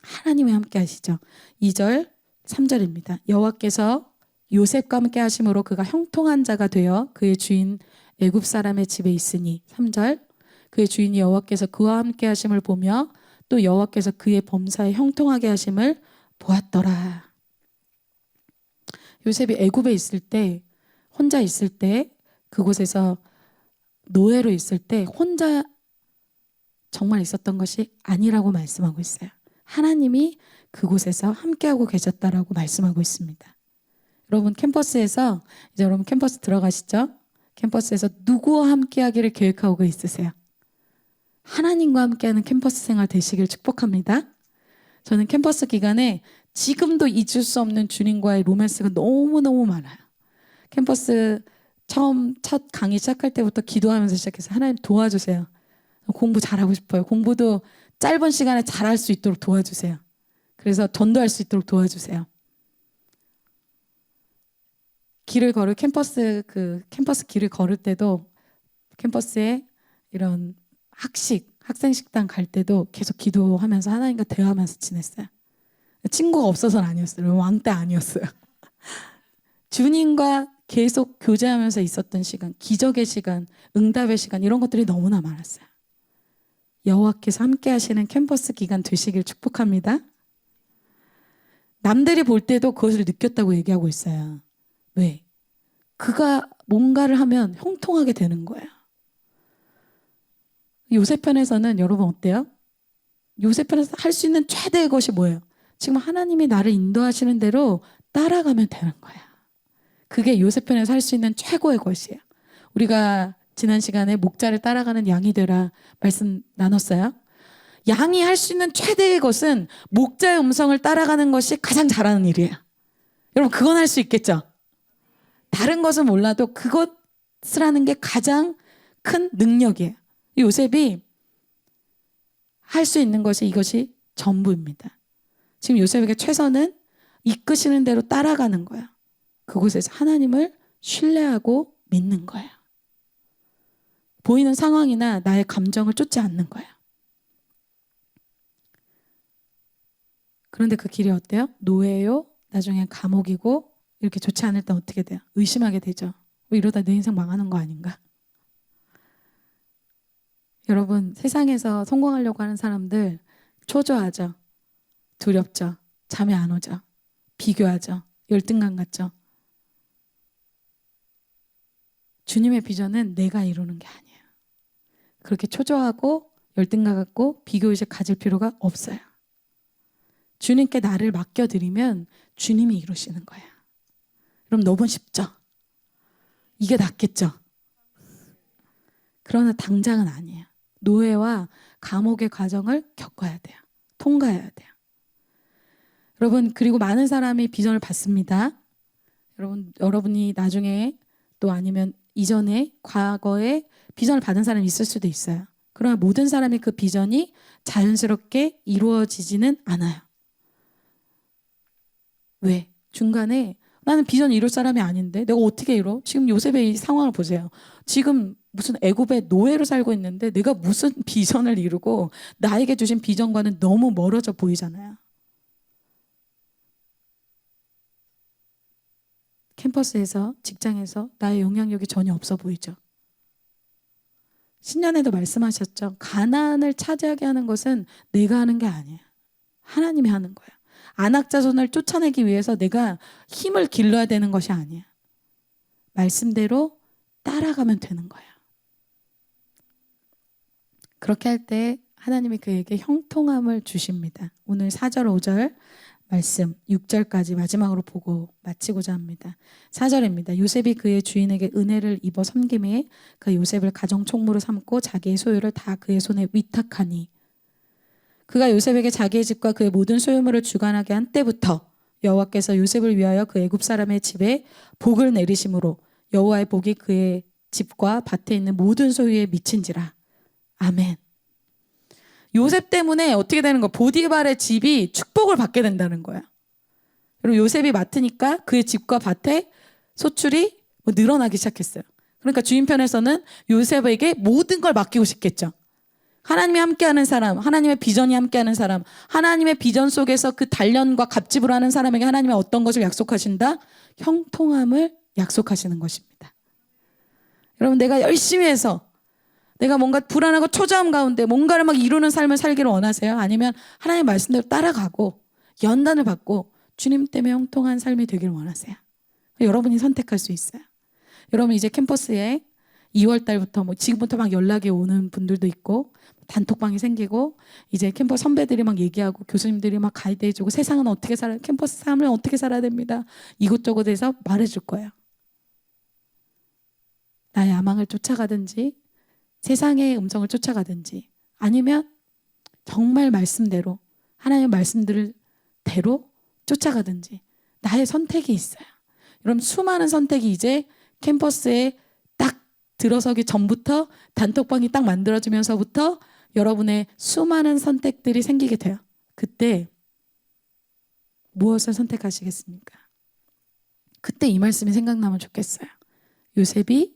하나님이 함께 하시죠. 2절, 3절입니다. 여호와께서 요셉과 함께 하심으로 그가 형통한 자가 되어 그의 주인 애굽 사람의 집에 있으니. 3절, 그의 주인이 여호와께서 그와 함께 하심을 보며 또 여호와께서 그의 범사에 형통하게 하심을 보았더라. 요셉이 애굽에 있을 때, 혼자 있을 때, 그곳에서 노예로 있을 때 혼자 정말 있었던 것이 아니라고 말씀하고 있어요. 하나님이 그곳에서 함께하고 계셨다라고 말씀하고 있습니다. 여러분, 캠퍼스에서 이제 여러분 캠퍼스 들어가시죠? 캠퍼스에서 누구와 함께하기를 계획하고 있으세요? 하나님과 함께하는 캠퍼스 생활 되시길 축복합니다. 저는 캠퍼스 기간에 지금도 잊을 수 없는 주님과의 로맨스가 너무너무 많아요. 캠퍼스 처음 첫 강의 시작할 때부터 기도하면서 시작해서 하나님 도와주세요. 공부 잘하고 싶어요. 공부도 짧은 시간에 잘할 수 있도록 도와주세요. 그래서 전도할 수 있도록 도와주세요. 캠퍼스 길을 걸을 때도 캠퍼스에 이런 학생 식당 갈 때도 계속 기도하면서 하나님과 대화하면서 지냈어요. 친구가 없어서는 아니었어요. 왕따 아니었어요. 주님과 계속 교제하면서 있었던 시간, 기적의 시간, 응답의 시간 이런 것들이 너무나 많았어요. 여호와께서 함께 하시는 캠퍼스 기간 되시길 축복합니다. 남들이 볼 때도 그것을 느꼈다고 얘기하고 있어요. 왜? 그가 뭔가를 하면 형통하게 되는 거예요. 요셉편에서는 여러분 어때요? 요셉편에서 할 수 있는 최대의 것이 뭐예요? 지금 하나님이 나를 인도하시는 대로 따라가면 되는 거야. 그게 요셉편에서 할 수 있는 최고의 것이에요. 우리가 지난 시간에 목자를 따라가는 양이 되라 말씀 나눴어요. 양이 할 수 있는 최대의 것은 목자의 음성을 따라가는 것이 가장 잘하는 일이에요. 여러분 그건 할 수 있겠죠? 다른 것은 몰라도 그것을 하는 게 가장 큰 능력이에요. 요셉이 할 수 있는 것이 이것이 전부입니다. 지금 요셉에게 최선은 이끄시는 대로 따라가는 거야. 그곳에서 하나님을 신뢰하고 믿는 거야. 보이는 상황이나 나의 감정을 쫓지 않는 거야. 그런데 그 길이 어때요? 노예요? 나중에 감옥이고 이렇게 좋지 않을 때 어떻게 돼요? 의심하게 되죠. 이러다 내 인생 망하는 거 아닌가? 여러분 세상에서 성공하려고 하는 사람들 초조하죠. 두렵죠. 잠이 안 오죠. 비교하죠. 열등감 같죠. 주님의 비전은 내가 이루는 게 아니에요. 그렇게 초조하고 열등감 갖고 비교의식 가질 필요가 없어요. 주님께 나를 맡겨드리면 주님이 이루시는 거야. 그럼 너무 쉽죠? 이게 낫겠죠? 그러나 당장은 아니에요. 노예와 감옥의 과정을 겪어야 돼요. 통과해야 돼요. 여러분 그리고 많은 사람이 비전을 받습니다. 여러분이 나중에 또 아니면 이전에 과거에 비전을 받은 사람이 있을 수도 있어요. 그러나 모든 사람이 그 비전이 자연스럽게 이루어지지는 않아요. 왜? 중간에 나는 비전 이룰 사람이 아닌데 내가 어떻게 이뤄? 지금 요셉의 이 상황을 보세요. 지금 무슨 애굽의 노예로 살고 있는데 내가 무슨 비전을 이루고 나에게 주신 비전과는 너무 멀어져 보이잖아요. 캠퍼스에서 직장에서 나의 영향력이 전혀 없어 보이죠. 신년에도 말씀하셨죠. 가나안을 차지하게 하는 것은 내가 하는 게 아니에요. 하나님이 하는 거예요. 안악자손을 쫓아내기 위해서 내가 힘을 길러야 되는 것이 아니에요. 말씀대로 따라가면 되는 거예요. 그렇게 할 때 하나님이 그에게 형통함을 주십니다. 오늘 4절 5절 말씀 6절까지 마지막으로 보고 마치고자 합니다. 4절입니다. 요셉이 그의 주인에게 은혜를 입어 섬김에 그 요셉을 가정총무로 삼고 자기의 소유를 다 그의 손에 위탁하니 그가 요셉에게 자기의 집과 그의 모든 소유물을 주관하게 한 때부터 여호와께서 요셉을 위하여 그 애굽 사람의 집에 복을 내리심으로 여호와의 복이 그의 집과 밭에 있는 모든 소유에 미친지라. 아멘. 요셉 때문에 어떻게 되는 거? 보디발의 집이 축복을 받게 된다는 거야. 그리고 요셉이 맡으니까 그의 집과 밭에 소출이 늘어나기 시작했어요. 그러니까 주인편에서는 요셉에게 모든 걸 맡기고 싶겠죠. 하나님이 함께하는 사람, 하나님의 비전이 함께하는 사람, 하나님의 비전 속에서 그 단련과 갑집을 하는 사람에게 하나님의 어떤 것을 약속하신다? 형통함을 약속하시는 것입니다. 여러분 내가 열심히 해서 내가 뭔가 불안하고 초조함 가운데 뭔가를 막 이루는 삶을 살기를 원하세요? 아니면 하나님의 말씀대로 따라가고 연단을 받고 주님 때문에 형통한 삶이 되기를 원하세요? 여러분이 선택할 수 있어요. 여러분 이제 캠퍼스에 2월 달부터 지금부터 막 연락이 오는 분들도 있고 단톡방이 생기고 이제 캠퍼스 선배들이 막 얘기하고 교수님들이 막 가이드해주고 세상은 어떻게 살아야 캠퍼스 삶을 어떻게 살아야 됩니다. 이곳저곳 해서 말해줄 거예요. 나의 야망을 쫓아가든지 세상의 음성을 쫓아가든지 아니면 정말 말씀대로 하나님의 말씀들대로 쫓아가든지 나의 선택이 있어요. 여러분 수많은 선택이 이제 캠퍼스에 딱 들어서기 전부터 단톡방이 딱 만들어지면서부터 여러분의 수많은 선택들이 생기게 돼요. 그때 무엇을 선택하시겠습니까? 그때 이 말씀이 생각나면 좋겠어요. 요셉이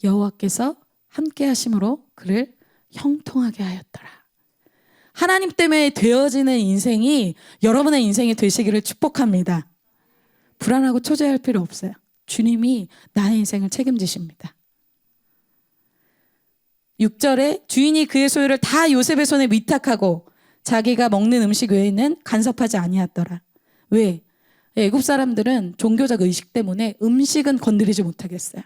여호와께서 함께 하심으로 그를 형통하게 하였더라. 하나님 때문에 되어지는 인생이 여러분의 인생이 되시기를 축복합니다. 불안하고 초조할 필요 없어요. 주님이 나의 인생을 책임지십니다. 6절에 주인이 그의 소유를 다 요셉의 손에 위탁하고 자기가 먹는 음식 외에는 간섭하지 아니하더라. 왜? 애굽 사람들은 종교적 의식 때문에 음식은 건드리지 못하겠어요.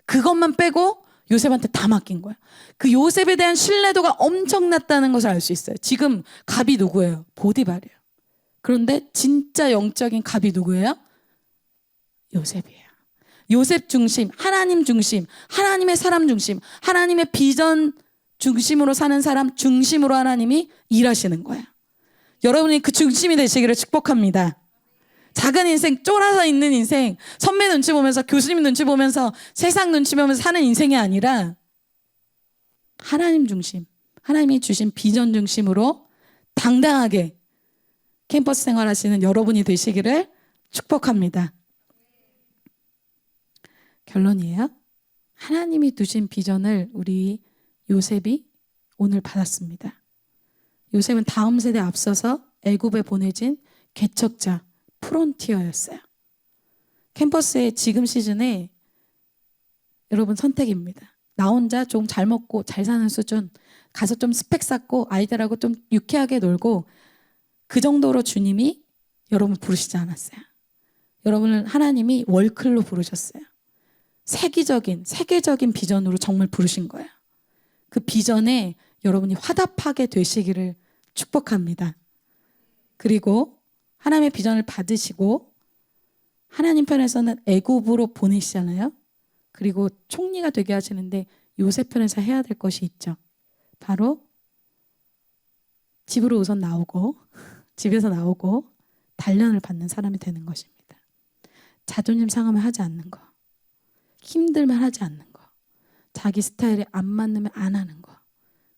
그것만 빼고 요셉한테 다 맡긴 거야. 그 요셉에 대한 신뢰도가 엄청났다는 것을 알 수 있어요. 지금 갑이 누구예요? 보디발이에요. 그런데 진짜 영적인 갑이 누구예요? 요셉이에요. 요셉 중심, 하나님 중심, 하나님의 사람 중심, 하나님의 비전 중심으로 사는 사람 중심으로 하나님이 일하시는 거예요. 여러분이 그 중심이 되시기를 축복합니다. 작은 인생, 쫄아서 있는 인생, 선배 눈치 보면서 교수님 눈치 보면서 세상 눈치 보면서 사는 인생이 아니라 하나님 중심, 하나님이 주신 비전 중심으로 당당하게 캠퍼스 생활하시는 여러분이 되시기를 축복합니다. 결론이에요. 하나님이 두신 비전을 우리 요셉이 오늘 받았습니다. 요셉은 다음 세대에 앞서서 애굽에 보내진 개척자, 프론티어였어요. 캠퍼스의 지금 시즌에 여러분 선택입니다. 나 혼자 좀 잘 먹고 잘 사는 수준, 가서 좀 스펙 쌓고 아이들하고 좀 유쾌하게 놀고 그 정도로 주님이 여러분 부르시지 않았어요. 여러분을 하나님이 월클로 부르셨어요. 세계적인 비전으로 정말 부르신 거예요. 그 비전에 여러분이 화답하게 되시기를 축복합니다. 그리고 하나님의 비전을 받으시고 하나님 편에서는 애굽으로 보내시잖아요. 그리고 총리가 되게 하시는데 요셉 편에서 해야 될 것이 있죠. 바로 집으로 우선 나오고 집에서 나오고 단련을 받는 사람이 되는 것입니다. 자존심 상하면 하지 않는 거, 힘들만 하지 않는 거, 자기 스타일에 안 맞으면 안 하는 거,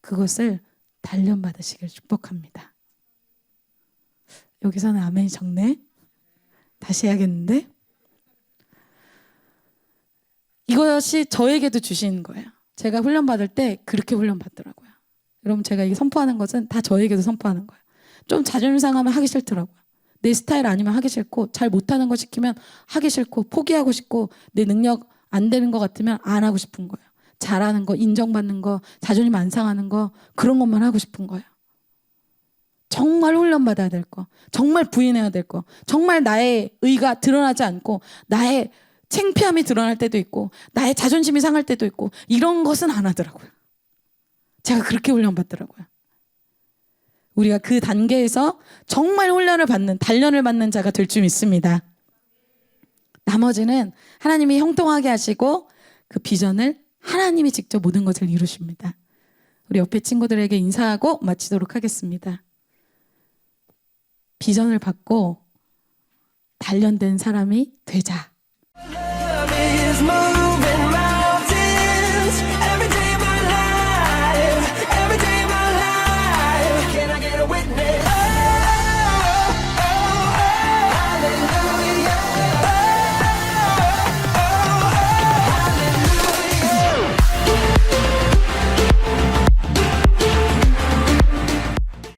그것을 단련 받으시길 축복합니다. 여기서는 아멘이 적네. 다시 해야겠는데. 이것이 저에게도 주신 거예요. 제가 훈련 받을 때 그렇게 훈련 받더라고요. 여러분 제가 이게 선포하는 것은 다 저에게도 선포하는 거예요. 좀 자존심 상하면 하기 싫더라고요. 내 스타일 아니면 하기 싫고 잘 못하는 거 시키면 하기 싫고 포기하고 싶고 내 능력 안 되는 것 같으면 안 하고 싶은 거예요. 잘하는 거, 인정받는 거, 자존심 안 상하는 거 그런 것만 하고 싶은 거예요. 정말 훈련받아야 될 거, 정말 부인해야 될 거, 정말 나의 의가 드러나지 않고 나의 창피함이 드러날 때도 있고 나의 자존심이 상할 때도 있고 이런 것은 안 하더라고요. 제가 그렇게 훈련받더라고요. 우리가 그 단계에서 정말 훈련을 받는, 단련을 받는 자가 될 줄 믿습니다. 나머지는 하나님이 형통하게 하시고 그 비전을 하나님이 직접 모든 것을 이루십니다. 우리 옆에 친구들에게 인사하고 마치도록 하겠습니다. 비전을 받고 단련된 사람이 되자.